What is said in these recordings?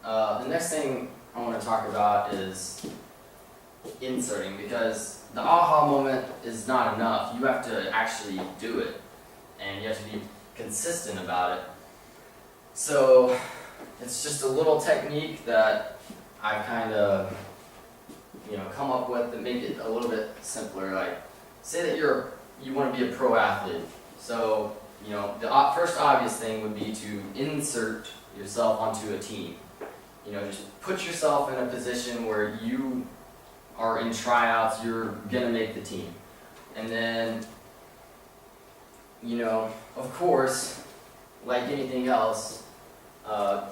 The next thing I want to talk about is inserting, because the aha moment is not enough. You have to actually do it, and you have to be consistent about it. So it's just a little technique that I kind of come up with to make it a little bit simpler. Like, say that you want to be a pro athlete. So the first obvious thing would be to insert yourself onto a team. Just put yourself in a position where you are in tryouts, you're gonna make the team. And then, of course, like anything else,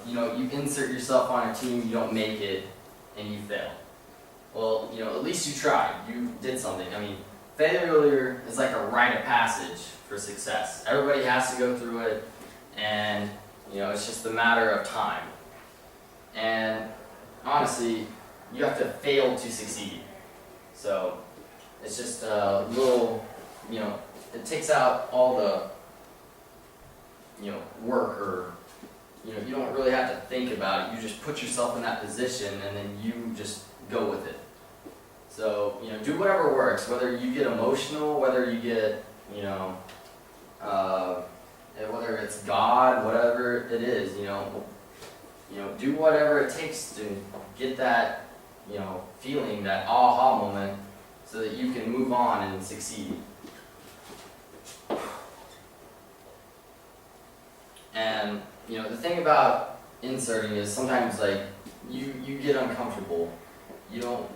you insert yourself on a team, you don't make it, and you fail. Well, at least you tried, you did something. I mean, failure is like a rite of passage for success. Everybody has to go through it, and it's just a matter of time. And honestly, you have to fail to succeed. So it's just a little, it takes out all the, work, or, you don't really have to think about it. You just put yourself in that position, and then you just go with it. So, do whatever works, whether you get emotional, whether you get, whether it's God, whatever it is, do whatever it takes to get that, feeling, that aha moment, so that you can move on and succeed. And, the thing about inserting is sometimes, like, you get uncomfortable. You don't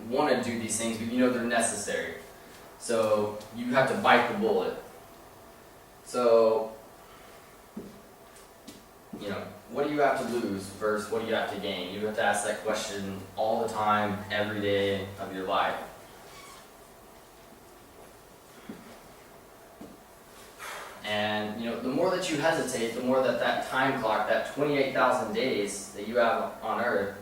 want to do these things, but they're necessary. So you have to bite the bullet. So, what do you have to lose versus what do you have to gain? You have to ask that question all the time, every day of your life. And, the more that you hesitate, the more that time clock, that 28,000 days that you have on Earth,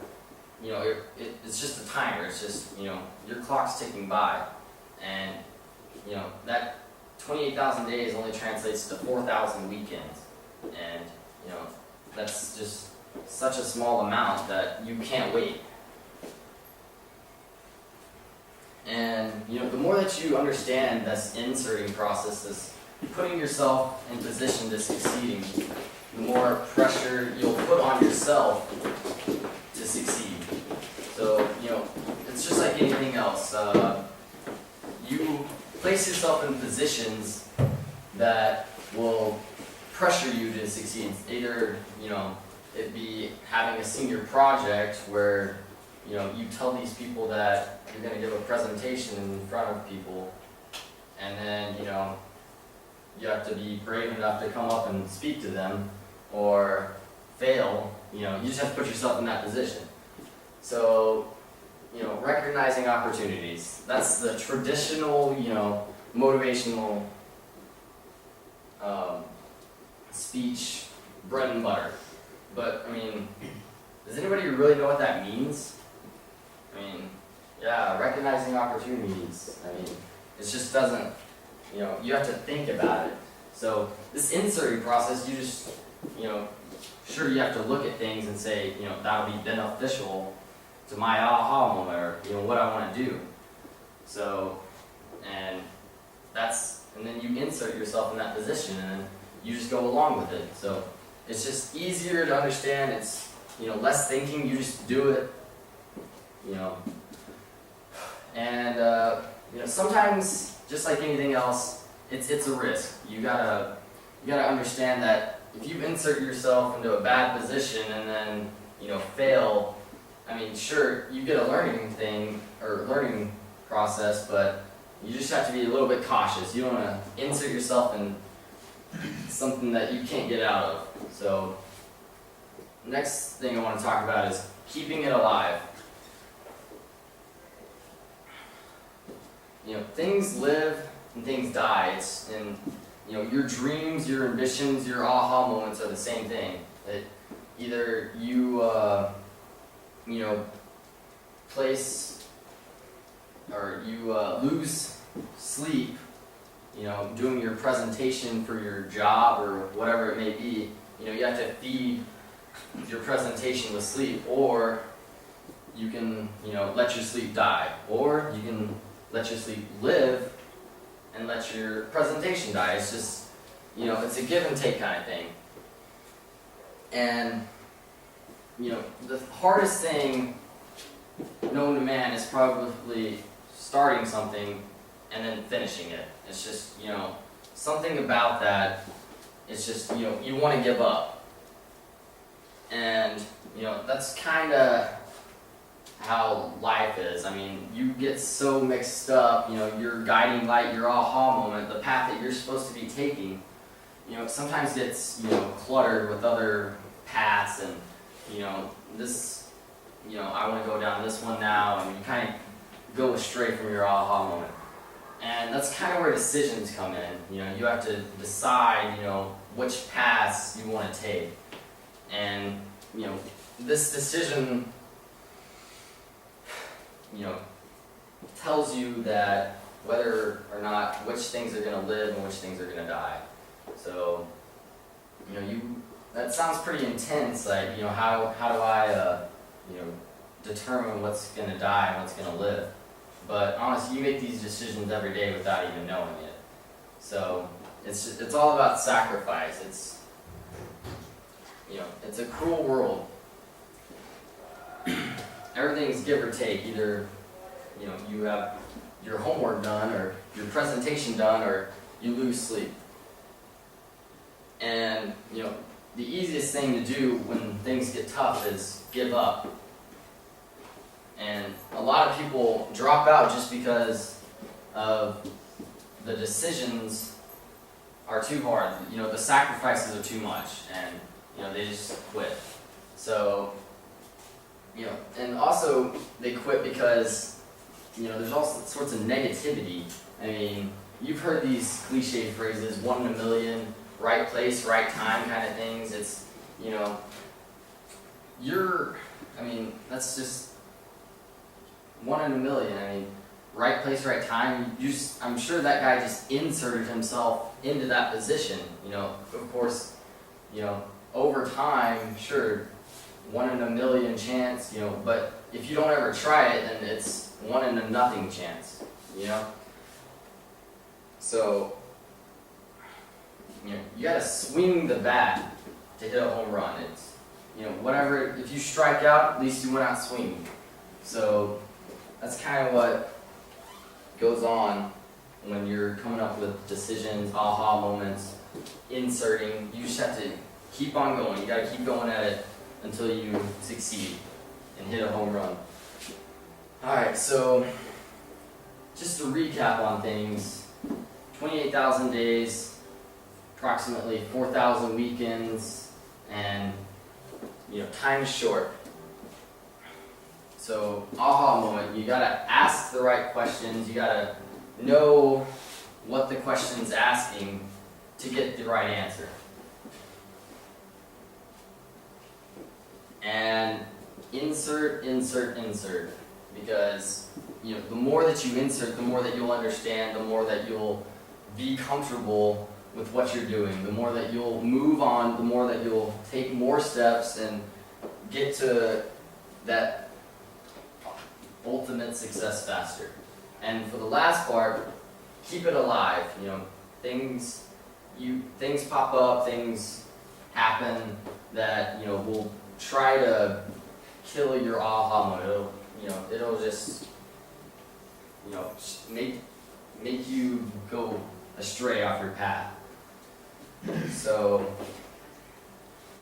it's just a timer. It's just, your clock's ticking by. And, that 28,000 days only translates to 4,000 weekends. And, that's just such a small amount that you can't wait. And, the more that you understand this inserting process, this putting yourself in position to succeeding, the more pressure you'll put on yourself to succeed. So, it's just like anything else. You place yourself in positions that will pressure you to succeed. Either, it be having a senior project where, you tell these people that you're going to give a presentation in front of people, and then, you have to be brave enough to come up and speak to them, or fail. You just have to put yourself in that position. So, recognizing opportunities. That's the traditional, motivational speech, bread and butter. But, does anybody really know what that means? Recognizing opportunities. It just doesn't, you have to think about it. So this inserting process, you just, sure, you have to look at things and say, that'll be beneficial to my aha moment, or, what I want to do. So, and then you insert yourself in that position, and then you just go along with it. So it's just easier to understand. It's, less thinking, you just do it, And, sometimes, just like anything else, it's a risk. You gotta understand that if you insert yourself into a bad position and then, fail, sure, you get a learning process, but you just have to be a little bit cautious. You don't want to insert yourself in something that you can't get out of. So, next thing I want to talk about is keeping it alive. Things live and things die. Your dreams, your ambitions, your aha moments are the same thing. That either you, place, or you lose sleep, doing your presentation for your job or whatever it may be. You have to feed your presentation with sleep, or you can, let your sleep die, or you can let your sleep live and let your presentation die. It's just, it's a give and take kind of thing. And, the hardest thing known to man is probably starting something and then finishing it. It's just, something about that, it's just, you want to give up. And, that's kind of how life is. I mean, you get so mixed up, your guiding light, your aha moment, the path that you're supposed to be taking, sometimes gets, cluttered with other paths, and, this, I want to go down this one now, and you kind of go astray from your aha moment. And that's kind of where decisions come in. You have to decide, which paths you want to take. And, this decision, tells you that whether or not which things are going to live and which things are going to die. So, that sounds pretty intense. Like, how do I, determine what's going to die and what's going to live? But honestly, you make these decisions every day without even knowing it. So it's all about sacrifice. It's it's a cruel world. Everything's give or take. Either you have your homework done, or your presentation done, or you lose sleep. And the easiest thing to do when things get tough is give up. And a lot of people drop out just because of the decisions are too hard. The sacrifices are too much, and they just quit. So, and also they quit because there's all sorts of negativity. I mean, you've heard these cliche phrases, 1 in a million, right place, right time kind of things. It's, that's just 1 in a million. I mean, right place, right time. I'm sure that guy just inserted himself into that position. Of course, over time, sure, 1 in a million chance, but if you don't ever try it, then it's 1 in a nothing chance, So, you gotta swing the bat to hit a home run. It's, whatever, if you strike out, at least you went out swinging. So, that's kind of what goes on when you're coming up with decisions, aha moments, inserting. You just have to keep on going. You gotta keep going at it until you succeed and hit a home run. Alright, so just to recap on things, 28,000 days, approximately 4,000 weekends, and time is short. So, aha moment, you gotta ask the right questions, you gotta know what the question's asking to get the right answer. And insert, because the more that you insert, the more that you'll understand, the more that you'll be comfortable with what you're doing, the more that you'll move on, the more that you'll take more steps and get to that ultimate success faster. And for the last part, keep it alive. Things pop up, things happen that will try to kill your aha moment. It'll just make you go astray off your path. So